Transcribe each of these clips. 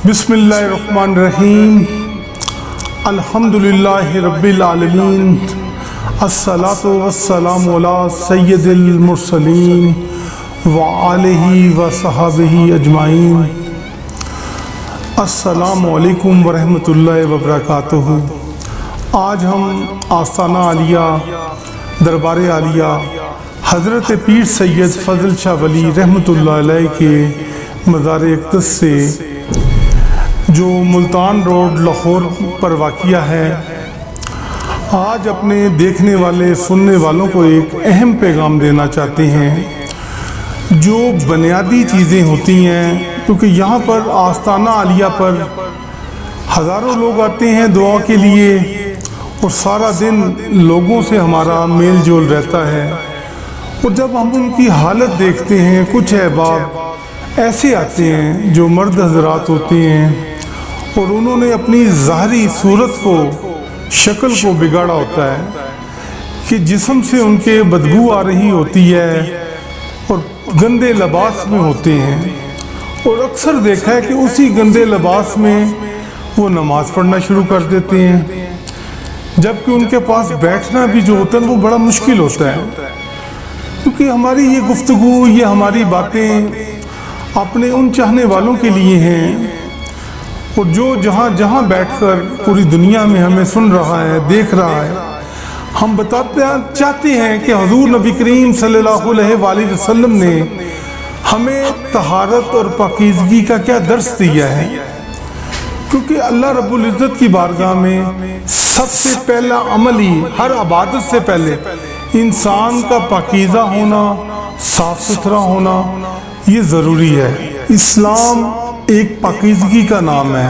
بسم اللہ الرحمن الرحیم الحمدللہ رب العالمین الصلاۃ والسلام علی سید المرسلین وآلہ وصحبہ اجمعین۔ السلام علیکم ورحمۃ اللہ وبرکاتہ۔ آج ہم آستانہ عالیہ دربار عالیہ حضرت پیر سید فضل شاہ ولی رحمۃ اللہ علیہ کے مزار اقدس سے جو ملتان روڈ لاہور پر واقع ہے، آج اپنے دیکھنے والے سننے والوں کو ایک اہم پیغام دینا چاہتے ہیں۔ جو بنیادی چیزیں ہوتی ہیں، کیونکہ یہاں پر آستانہ عالیہ پر ہزاروں لوگ آتے ہیں دعا کے لیے، اور سارا دن لوگوں سے ہمارا میل جول رہتا ہے، اور جب ہم ان کی حالت دیکھتے ہیں، کچھ احباب ایسے آتے ہیں جو مرد حضرات ہوتے ہیں، اور انہوں نے اپنی ظاہری صورت کو، شکل کو بگاڑا ہوتا ہے کہ جسم سے ان کے بدبو آ رہی ہوتی ہے، اور گندے لباس میں ہوتے ہیں، اور اکثر دیکھا ہے کہ اسی گندے لباس میں وہ نماز پڑھنا شروع کر دیتے ہیں، جبکہ ان کے پاس بیٹھنا بھی جو ہوتا ہے وہ بڑا مشکل ہوتا ہے، کیونکہ ہماری یہ گفتگو، یہ ہماری باتیں اپنے ان چاہنے والوں کے لیے ہیں، اور جو جہاں جہاں بیٹھ کر پوری دنیا میں ہمیں سن رہا ہے، دیکھ رہا ہے، ہم بتاتے چاہتے ہیں کہ حضور نبی کریم صلی اللہ علیہ وآلہ وسلم نے ہمیں طہارت اور پاکیزگی کا کیا درس دیا ہے، کیونکہ اللہ رب العزت کی بارگاہ میں سب سے پہلا عمل ہی، ہر عبادت سے پہلے انسان کا پاکیزہ ہونا، صاف ستھرا ہونا یہ ضروری ہے۔ اسلام ایک پاکیزگی کا نام ہے،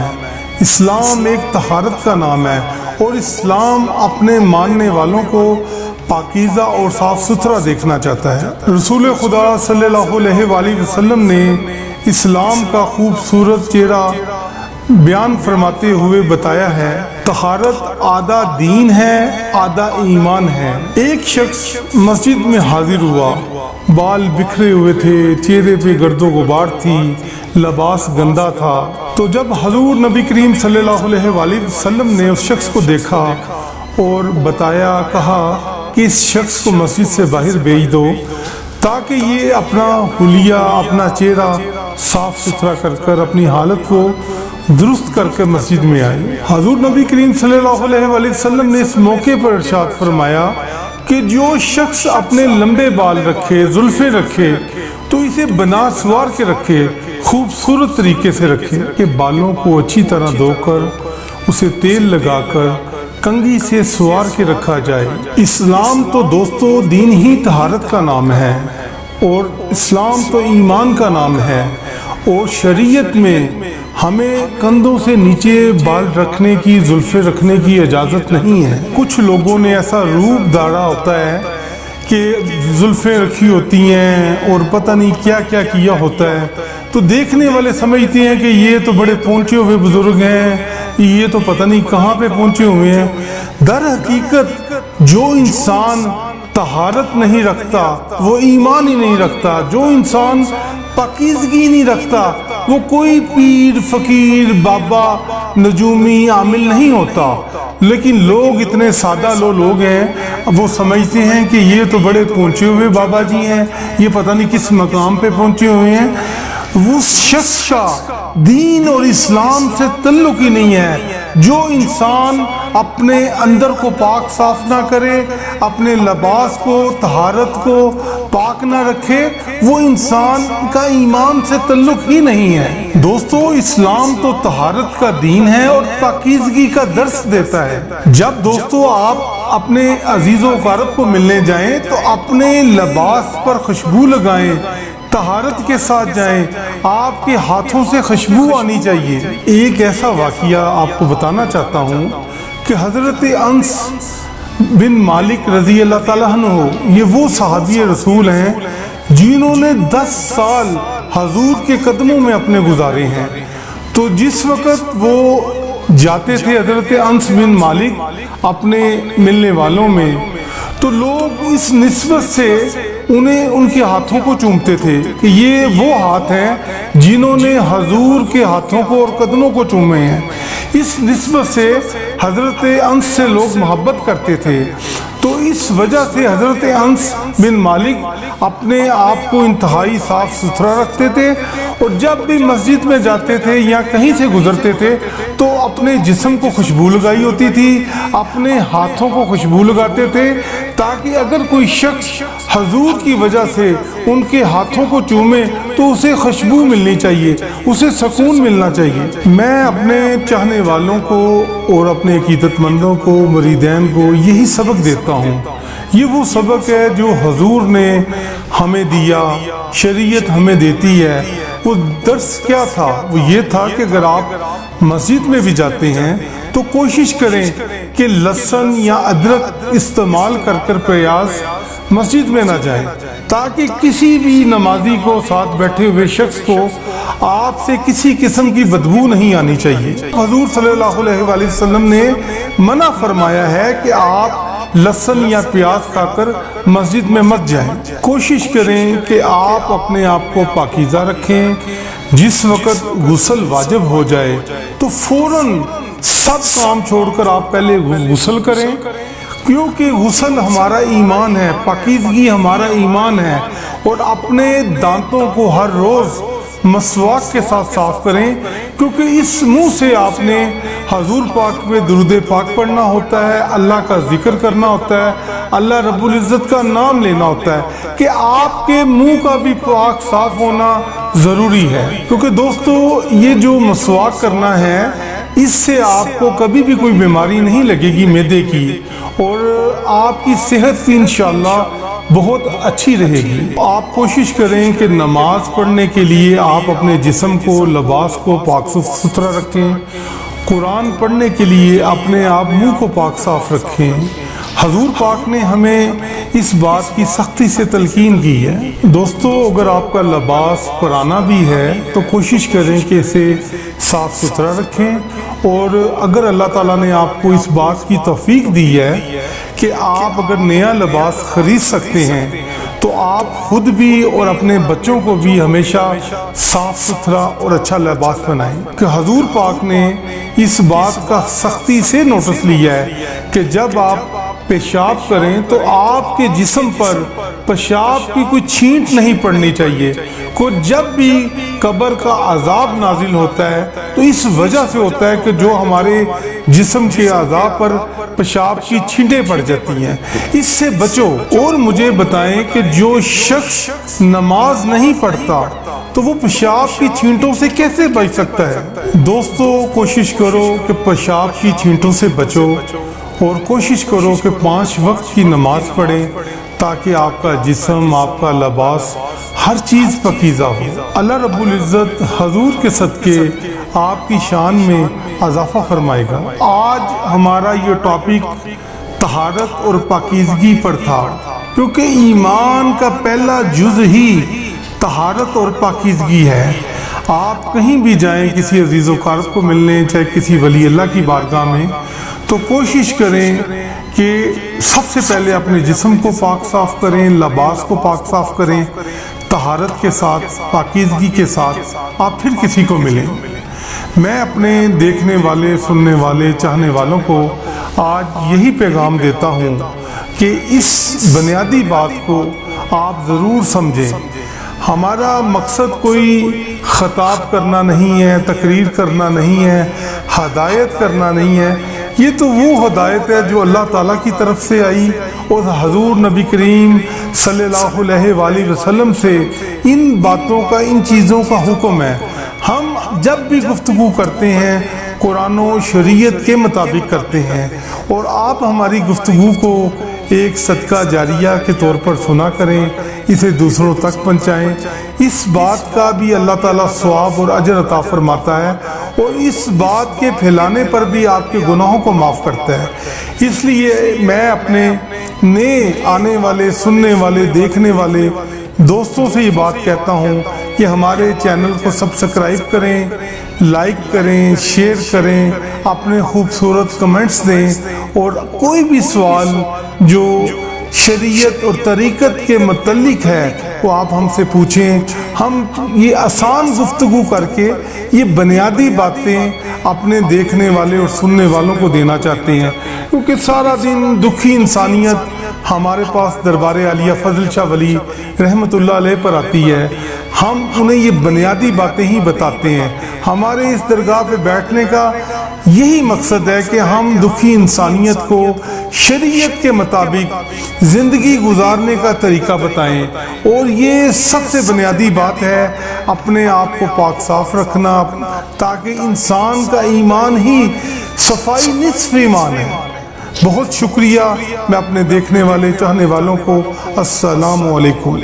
اسلام ایک طہارت کا نام ہے، اور اسلام اپنے ماننے والوں کو پاکیزہ اور صاف ستھرا دیکھنا چاہتا ہے۔ رسول خدا صلی اللہ علیہ وآلہ وسلم نے اسلام کا خوبصورت چہرہ بیان فرماتے ہوئے بتایا ہے، طہارت آدھا دین ہے، آدھا ایمان ہے۔ ایک شخص مسجد میں حاضر ہوا، بال بکھرے ہوئے تھے، چہرے پہ گرد و غبار تھی، لباس گندا تھا، تو جب حضور نبی کریم صلی اللہ علیہ وآلہ وسلم نے اس شخص کو دیکھا اور بتایا، کہا کہ اس شخص کو مسجد سے باہر بھیج دو تاکہ یہ اپنا حلیہ، اپنا چہرہ صاف ستھرا کر کر اپنی حالت کو درست کر کے مسجد میں آئے۔ حضور نبی کریم صلی اللہ علیہ وآلہ وسلم نے اس موقع پر ارشاد فرمایا کہ جو شخص اپنے لمبے بال رکھے، زلفیں رکھے، تو اسے بنا سوار کے رکھے، خوبصورت طریقے سے رکھے، کہ بالوں کو اچھی طرح دھو کر اسے تیل لگا کر کنگھی سے سوار کے رکھا جائے۔ اسلام تو دوستو دین ہی طہارت کا نام ہے، اور اسلام تو ایمان کا نام ہے، اور شریعت میں ہمیں کندھوں سے نیچے بال رکھنے کی، زلفیں رکھنے کی اجازت نہیں ہے۔ کچھ لوگوں نے ایسا روپ دھارا ہوتا ہے کہ زلفیں رکھی ہوتی ہیں اور پتہ نہیں کیا کیا کیا ہوتا ہے، تو دیکھنے والے سمجھتے ہیں کہ یہ تو بڑے پہنچے ہوئے بزرگ ہیں، یہ تو پتہ نہیں کہاں پہ پہنچے ہوئے ہیں۔ در حقیقت جو انسان طہارت نہیں رکھتا وہ ایمان ہی نہیں رکھتا، جو انسان پاکیزگی نہیں رکھتا وہ کوئی پیر، فقیر، بابا، نجومی، عامل نہیں ہوتا۔ لیکن لوگ اتنے سادہ لوگ ہیں، وہ سمجھتے ہیں کہ یہ تو بڑے پہنچے ہوئے بابا جی ہیں، یہ پتہ نہیں کس مقام پہ پہنچے ہوئے ہیں۔ وہ شخص کا دین اور اسلام سے تعلق ہی نہیں ہے۔ جو انسان اپنے اندر کو پاک صاف نہ کرے، اپنے لباس کو، طہارت کو پاک نہ رکھے، وہ انسان کا ایمان سے تعلق ہی نہیں ہے۔ دوستو اسلام تو طہارت کا دین ہے اور پاکیزگی کا درس دیتا ہے۔ جب دوستو آپ اپنے عزیز و اقارب کو ملنے جائیں تو اپنے لباس پر خوشبو لگائیں، طہارت کے ساتھ جائیں، آپ کے ہاتھوں سے خوشبو آنی چاہیے۔ ایک ایسا واقعہ آپ کو بتانا چاہتا ہوں کہ حضرت انس بن مالک رضی اللہ تعالیٰ عنہ، یہ وہ صحابی رسول ہیں جنہوں نے 10 سال حضور کے قدموں میں اپنے گزارے ہیں۔ تو جس وقت وہ جاتے تھے حضرت انس بن مالک اپنے ملنے والوں میں، تو لوگ اس نسبت سے انہیں ان کے ہاتھوں کو چومتے تھے کہ یہ وہ ہاتھ ہیں جنہوں نے حضور کے ہاتھوں کو اور قدموں کو چومے ہیں۔ اس نسبت سے حضرت انس سے لوگ محبت کرتے تھے، تو اس وجہ سے حضرت انس بن مالک اپنے آپ کو انتہائی صاف ستھرا رکھتے تھے، اور جب بھی مسجد میں جاتے تھے یا کہیں سے گزرتے تھے تو اپنے جسم کو خوشبو لگائی ہوتی تھی، اپنے ہاتھوں کو خوشبو لگاتے تھے، تاکہ اگر کوئی شخص حضور کی وجہ سے ان کے ہاتھوں کو چومے تو اسے خوشبو ملنی چاہیے، اسے سکون ملنا چاہیے۔ میں اپنے چاہنے والوں کو اور اپنے عقیدت مندوں کو، مریدین کو یہی سبق دیتا ہوں۔ یہ وہ سبق ہے جو حضور نے ہمیں دیا، شریعت ہمیں دیتی ہے۔ وہ درس کیا تھا؟ وہ یہ تھا کہ اگر آپ مسجد میں بھی جاتے ہیں تو کوشش کریں کہ لہسن یا ادرک استعمال کر پیاز مسجد میں نہ جائیں، تاکہ کسی بھی نمازی کو، ساتھ بیٹھے ہوئے شخص کو آپ سے کسی قسم کی بدبو نہیں آنی چاہیے۔ حضور صلی اللہ علیہ وآلہ وسلم نے منع فرمایا ہے کہ آپ لہسن یا پیاز کھا کر مسجد میں مت جائیں۔ کوشش کریں کہ آپ اپنے آپ کو پاکیزہ رکھیں۔ جس وقت غسل واجب ہو جائے تو فوراً سب کام چھوڑ کر آپ پہلے غسل کریں، کیونکہ غسل ہمارا ایمان ہے، پاکیزگی ہمارا ایمان ہے۔ اور اپنے دانتوں کو ہر روز مسواک کے ساتھ صاف کریں، کیونکہ اس منہ سے آپ نے حضور پاک پہ درود پاک پڑھنا ہوتا ہے، اللہ کا ذکر کرنا ہوتا ہے، اللہ رب العزت کا نام لینا ہوتا ہے، کہ آپ کے منہ کا بھی پاک صاف ہونا ضروری ہے۔ کیونکہ دوستو یہ جو مسواک کرنا ہے، اس سے آپ کو کبھی بھی کوئی بیماری نہیں لگے گی معدے کی، اور آپ کی صحت بھی انشاءاللہ بہت اچھی رہے گی۔ آپ کوشش کریں کہ نماز پڑھنے کے لیے آپ اپنے جسم کو، لباس کو پاک ستھرا رکھیں۔ قرآن پڑھنے کے لیے اپنے آپ منہ کو پاک صاف رکھیں۔ حضور پاک نے ہمیں اس بات کی سختی سے تلقین کی ہے۔ دوستو اگر آپ کا لباس پرانا بھی ہے تو کوشش کریں کہ اسے صاف ستھرا رکھیں، اور اگر اللہ تعالیٰ نے آپ کو اس بات کی توفیق دی ہے کہ آپ اگر نیا لباس خرید سکتے ہیں تو آپ خود بھی اور اپنے بچوں کو بھی ہمیشہ صاف ستھرا اور اچھا لباس پہنائیں، کہ حضور پاک نے اس بات کا سختی سے نوٹس لیا ہے کہ جب آپ پیشاب کریں تو آپ کے جسم پر پیشاب کی کوئی چھینٹ نہیں پڑنی چاہیے۔ کو جب بھی قبر کا عذاب نازل ہوتا ہے تو اس وجہ سے ہوتا ہے کہ جو ہمارے جسم کے اعضاء پر پیشاب کی چھینٹیں پڑ جاتی ہیں، اس سے بچو۔ اور مجھے بتائیں کہ جو شخص نماز نہیں پڑھتا تو وہ پیشاب کی چھینٹوں سے کیسے بچ سکتا ہے؟ دوستو کوشش کرو کہ پیشاب کی چھینٹوں سے بچو، اور کوشش کرو کہ 5 وقت کی نماز پڑھیں، تاکہ آپ کا جسم، آپ کا لباس، ہر چیز پاکیزہ ہو۔ اللہ رب العزت حضور کے صدقے آپ کی شان میں اضافہ فرمائے گا۔ آج ہمارا یہ ٹاپک طہارت اور پاکیزگی پر تھا، کیونکہ ایمان کا پہلا جز ہی طہارت اور پاکیزگی ہے۔ آپ کہیں بھی جائیں کسی عزیز و اقارب کو ملنے، چاہے کسی ولی اللہ کی بارگاہ میں، تو کوشش کریں کہ سب سے پہلے اپنے جسم کو پاک صاف کریں، لباس کو پاک صاف کریں، طہارت کے ساتھ، پاکیزگی کے ساتھ آپ پھر کسی کو ملیں۔ میں اپنے دیکھنے والے، سننے والے، چاہنے والوں کو آج یہی پیغام دیتا ہوں کہ اس بنیادی بات کو آپ ضرور سمجھیں۔ ہمارا مقصد کوئی خطاب کرنا نہیں ہے، تقریر کرنا نہیں ہے، ہدایت کرنا نہیں ہے۔ یہ تو وہ ہدایت ہے جو اللہ تعالیٰ کی طرف سے آئی، اور حضور نبی کریم صلی اللہ علیہ وآلہ وسلم سے ان باتوں کا، ان چیزوں کا حکم ہے۔ ہم جب بھی گفتگو کرتے ہیں قرآن و شریعت کے مطابق کرتے ہیں، اور آپ ہماری گفتگو کو ایک صدقہ جاریہ کے طور پر سنا کریں، اسے دوسروں تک پہنچائیں۔ اس بات کا بھی اللہ تعالیٰ ثواب اور اجر عطا فرماتا ہے، اور اس بات کے پھیلانے پر بھی آپ کے گناہوں کو معاف کرتا ہے۔ اس لیے میں اپنے نئے آنے والے، سننے والے، دیکھنے والے دوستوں سے یہ بات کہتا ہوں کہ ہمارے چینل کو سبسکرائب کریں، لائک کریں، شیئر کریں، اپنے خوبصورت کمنٹس دیں، اور کوئی بھی سوال جو شریعت اور طریقت کے متعلق ہے وہ آپ ہم سے پوچھیں. ہم یہ آسان گفتگو کر کے یہ بنیادی باتیں اپنے دیکھنے والے اور سننے والوں کو دینا چاہتے ہیں، کیونکہ سارا دن دکھی انسانیت ہمارے پاس دربار عالیہ فضل شاہ ولی رحمت اللہ علیہ پر آتی ہے. ہم انہیں یہ بنیادی باتیں ہی بتاتے ہیں. ہمارے اس درگاہ پہ بیٹھنے کا یہی مقصد ہے کہ ہم دکھی انسانیت کو شریعت کے مطابق زندگی گزارنے کا طریقہ بتائیں. اور یہ سب سے بنیادی بات ہے اپنے آپ کو پاک صاف رکھنا، تاکہ انسان کا ایمان ہی صفائی نصف ایمان ہے. بہت شکریہ. میں اپنے دیکھنے والے چاہنے والوں کو السلام علیکم.